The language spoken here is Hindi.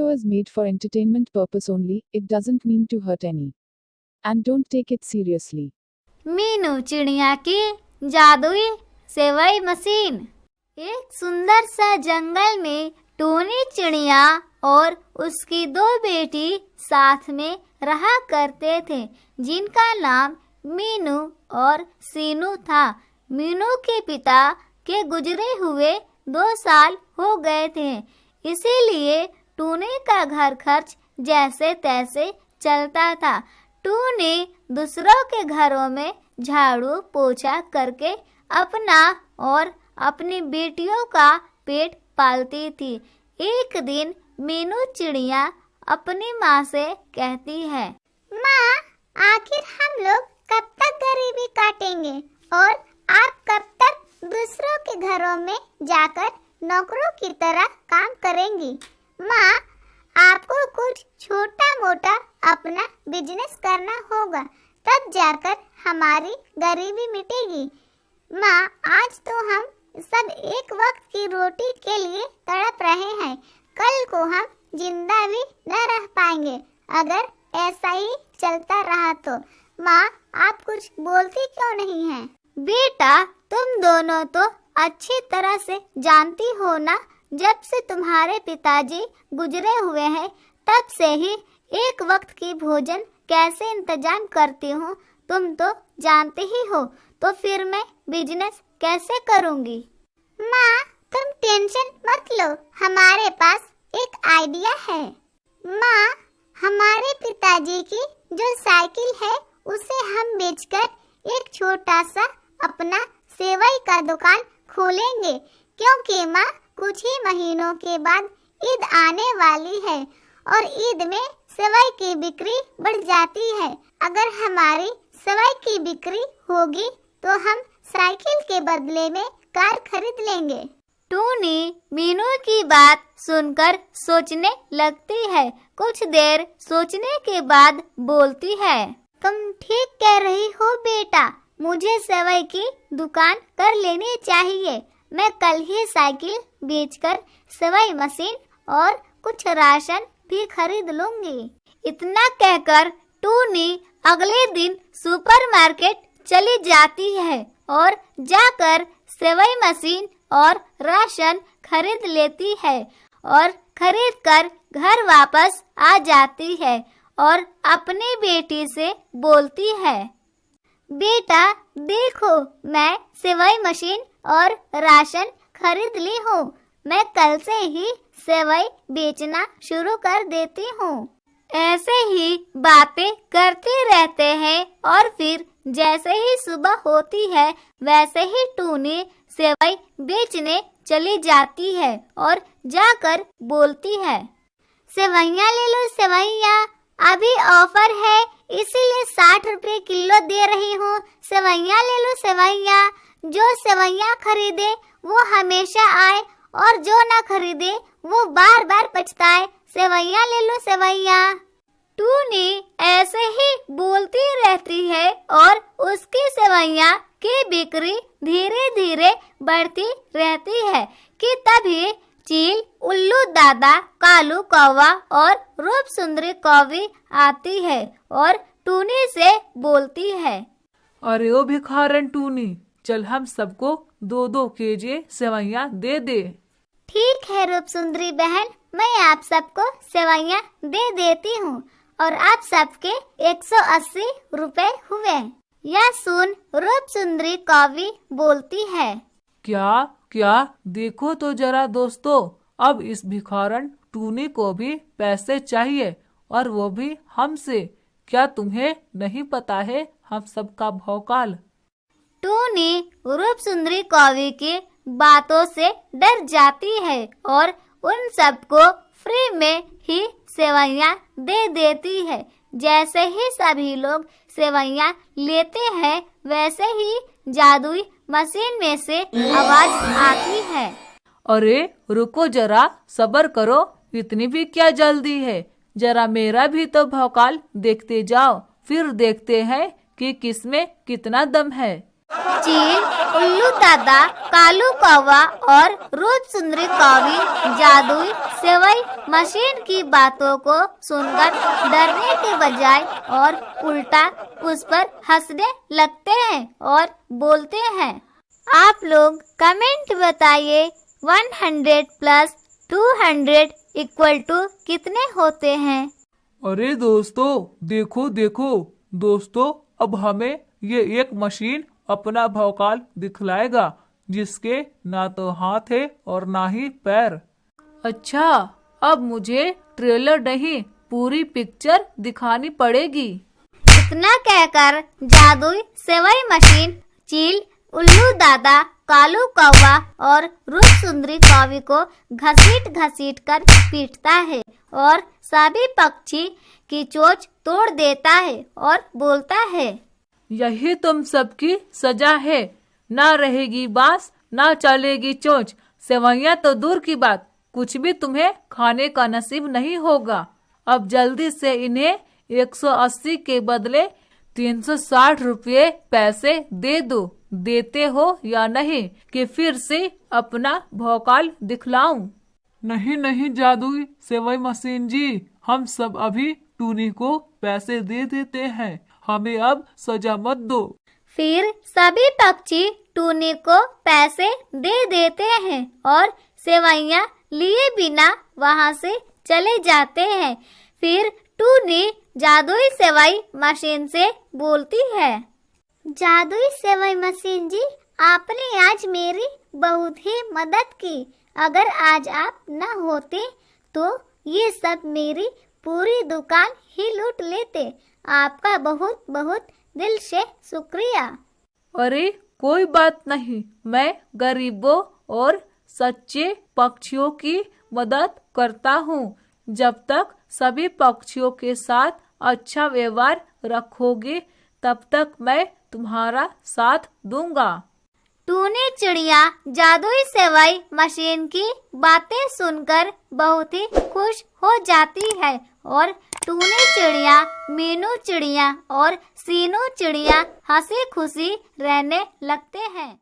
show is made for entertainment purpose only, it doesn't mean to hurt any. And don't take it seriously. Meenu चिड़िया की जादुई सेवई मशीन। एक सुंदर सा जंगल में टूनी चिड़िया और उसकी दो बेटी साथ में रहा करते थे, जिनका नाम मीनू और सीनू था। मीनू के पिता के गुजरे हुए 2 साल हो गए थे, इसीलिए टूनी का घर खर्च जैसे तैसे चलता था। टूनी दूसरों के घरों में झाड़ू पोछा करके अपना और अपनी बेटियों का पेट पालती थी। एक दिन मीनू चिड़िया अपनी माँ से कहती है, माँ, आखिर हम लोग कब तक गरीबी काटेंगे और आप कब तक दूसरों के घरों में जाकर नौकरों की तरह काम करेंगी? माँ, आपको कुछ छोटा मोटा अपना बिजनेस करना होगा, तब जाकर हमारी गरीबी मिटेगी। माँ, आज तो हम सब एक वक्त की रोटी के लिए तड़प रहे हैं, कल को हम जिंदा भी न रह पाएंगे अगर ऐसा ही चलता रहा तो। माँ, आप कुछ बोलती क्यों नहीं हैं? बेटा, तुम दोनों तो अच्छी तरह से जानती हो ना, जब से तुम्हारे पिताजी गुजरे हुए हैं तब से ही एक वक्त की भोजन कैसे इंतजाम करती हूँ तुम तो जानते ही हो, तो फिर मैं बिजनेस कैसे करूँगी? माँ, तुम टेंशन मत लो, हमारे पास एक आइडिया है। माँ, हमारे पिताजी की जो साइकिल है उसे हम बेचकर एक छोटा सा अपना सेवई का दुकान खोलेंगे, क्योंकि माँ कुछ ही महीनों के बाद ईद आने वाली है और ईद में सेवई की बिक्री बढ़ जाती है। अगर हमारी सेवई की बिक्री होगी तो हम साइकिल के बदले में कार खरीद लेंगे। टूनी मीनू की बात सुनकर सोचने लगती है। कुछ देर सोचने के बाद बोलती है, तुम ठीक कह रही हो बेटा, मुझे सेवई की दुकान कर लेनी चाहिए। मैं कल ही साइकिल बेचकर सेवई मशीन और कुछ राशन भी खरीद लूंगी। इतना कहकर टूनी अगले दिन सुपरमार्केट चली जाती है और जाकर सेवई मशीन और राशन खरीद लेती है और खरीदकर घर वापस आ जाती है और अपनी बेटी से बोलती है, बेटा देखो, मैं सेवई मशीन और राशन खरीद ली हूँ। मैं कल से ही सेवई बेचना शुरू कर देती हूँ। ऐसे ही बातें करते रहते हैं और फिर जैसे ही सुबह होती है वैसे ही टूनी सेवई बेचने चली जाती है और जाकर बोलती है, सेवैया ले लो सेवैया, अभी ऑफर है इसीलिए 60 रुपए किलो दे रही हूँ। सेवैया ले लो सेवैया, जो सेवैया खरीदे वो हमेशा आए और जो ना खरीदे वो बार बार पछताए। सेवैया ले लो सेवैया। टूनी ऐसे ही बोलती रहती है और उसकी सेवैया की बिक्री धीरे धीरे बढ़ती रहती है कि तभी चील, उल्लू दादा, कालू कौवा और रूप सुंदरी कौवी आती है और टूनी से बोलती है, अरे ओ भिखारन टूनी, चल हम सबको 2-2 केजी सेवैया दे दे। ठीक है रूप सुंदरी बहन, मैं आप सबको सेवैया दे देती हूँ और आप सबके 180 रुपए हुए। यह सुन रूप सुंदरी कौवी बोलती है, क्या क्या, देखो तो जरा दोस्तों, अब इस भिखारन टूनी को भी पैसे चाहिए और वो भी हमसे। क्या तुम्हें नहीं पता है हम सबका भौकाल? टूनी रूप सुंदरी कौवी की बातों से डर जाती है और उन सबको फ्री में ही सेवैया दे देती है। जैसे ही सभी लोग सेवैया लेते हैं वैसे ही जादुई मशीन में से आवाज आती है, अरे रुको जरा, सब्र करो, इतनी भी क्या जल्दी है, जरा मेरा भी तो भौकाल देखते जाओ, फिर देखते हैं कि किसमें कितना दम है। चील, उल्लू दादा, कालू कौवा और रूप सुंदरी कौवी जादुई सेवई मशीन की बातों को सुनकर डरने के बजाय और उल्टा उस पर हंसने लगते हैं और बोलते हैं। आप लोग कमेंट बताइए 100 प्लस 200 इक्वल टू कितने होते हैं? अरे दोस्तों, देखो देखो दोस्तों, अब हमें ये एक मशीन अपना भौकाल दिखलाएगा, जिसके ना तो हाथ है और ना ही पैर। अच्छा, अब मुझे ट्रेलर नहीं, पूरी पिक्चर दिखानी पड़ेगी। इतना कहकर जादुई सेवई मशीन चील, उल्लू दादा, कालू कौवा और रूप सुंदरी कौवी को घसीट घसीट कर पीटता है और सभी पक्षी की चोंच तोड़ देता है और बोलता है, यही तुम सबकी सजा है। ना रहेगी बांस, ना चलेगी चोंच। सेवैयां तो दूर की बात, कुछ भी तुम्हें खाने का नसीब नहीं होगा। अब जल्दी से इन्हें 180 के बदले 360 रुपये पैसे दे दो। देते हो या नहीं, कि फिर से अपना भौकाल दिखलाऊं? नहीं नहीं जादुई सेवई मशीन जी, हम सब अभी टूनी को पैसे दे देते हैं, हमें अब सजा मत दो। फिर सभी पक्षी टूनी को पैसे दे देते हैं और सेवैयां लिए बिना वहां से चले जाते हैं। फिर टूनी जादुई सेवई मशीन से बोलती है, जादुई सेवई मशीन जी, आपने आज मेरी बहुत ही मदद की। अगर आज आप न होते तो ये सब मेरी पूरी दुकान ही लूट लेते। आपका बहुत बहुत दिल से शुक्रिया। अरे कोई बात नहीं, मैं गरीबों और सच्चे पक्षियों की मदद करता हूँ। जब तक सभी पक्षियों के साथ अच्छा व्यवहार रखोगे, तब तक मैं तुम्हारा साथ दूंगा। टूनी चिड़िया जादुई सेवई मशीन की बातें सुनकर बहुत ही खुश हो जाती है और टूनी चिड़िया, मीनू चिड़िया और सीनू चिड़िया हंसी खुशी रहने लगते हैं।